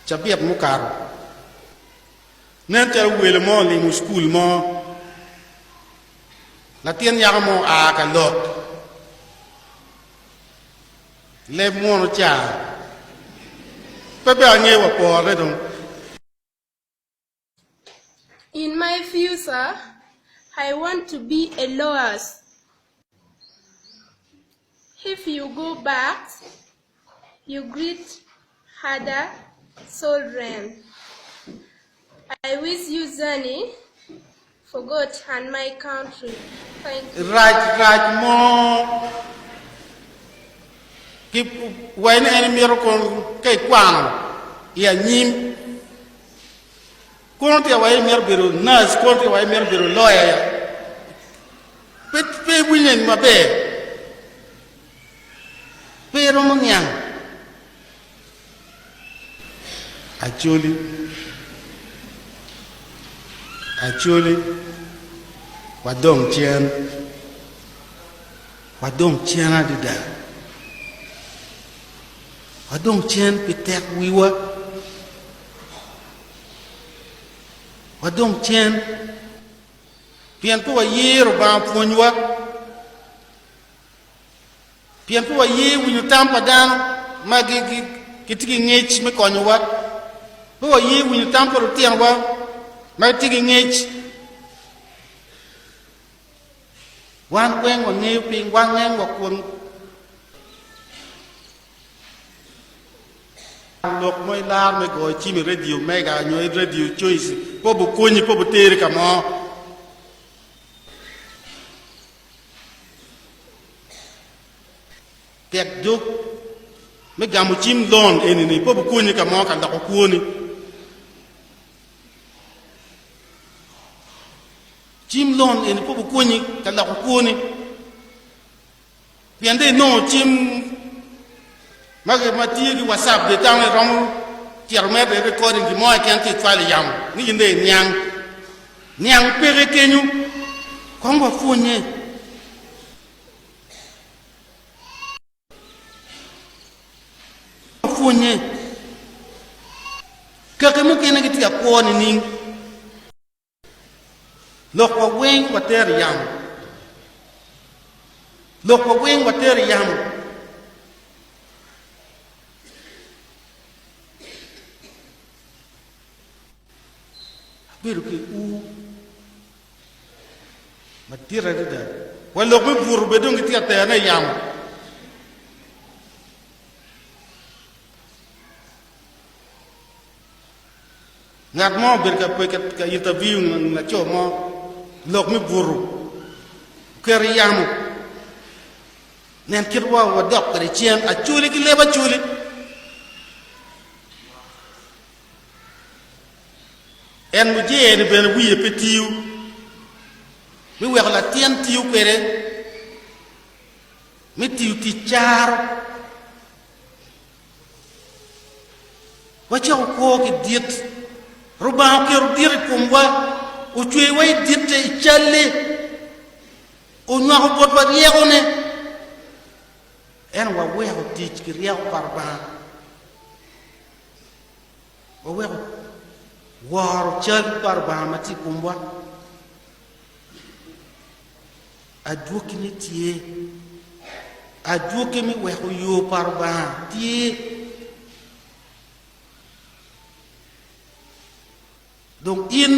chabiab mu karo nen tar wele mo li mu school mo la tien ya mo a ka lot le mo no cha pepe anye wa po re don. In my future, I want to be a lawyer. If you go back, you greet other children. I wish you journey for God and my country. Thank you. Right mo. Keep when any miracle kay kwano ya nyim konti wa mer biro nurse konti wa mer biro lawyer ya pe buinen mabe pero mo nyang actually wadong chen adida wadong chen pitek wiwa wadong chen pian po ye ro ba ponwa pian po ye winyu tampa dan magi kitigi ngech me konwa po ye winyu tampa ro tiangwa ma tigi ngech wan wen wa nge ping wan ngen wa kun lok moy lar me go chi mi radio mega nyoy radio choice po bu kunyi po bu tere ka mo tek juk me gamu chim don enini po bu kunyi ka mo ka da ko kuni chim lon eni po bu kunyi ka da ko kuni piende no chim mage mati ki whatsapp de tang rom tierme be recording di mo kan ti fali yam ni inde nyang pere kenyu kongo funye kake mu kene ki ti ko ni ning lok wa wen wa ter yam biru ki u matira da wala ko buru be dong ti ata na yam ngat mo ber ka pe ka interview na cho mo lok mi buru ker yam nen kirwa wa dok ka chen a chuli ki leba chuli en mu je ne ben wiye petiu mi we la tien tiu kwere mi tiu ti char wa cha ko ki dit ruba ke rudir kumwa o chwe wai dit te challe o nya ko bot ba yegone en wa we ko ti ki riya barba o we war chal barba mati kumwa aduki ni tie aduki mi we ko yo barba tie donc in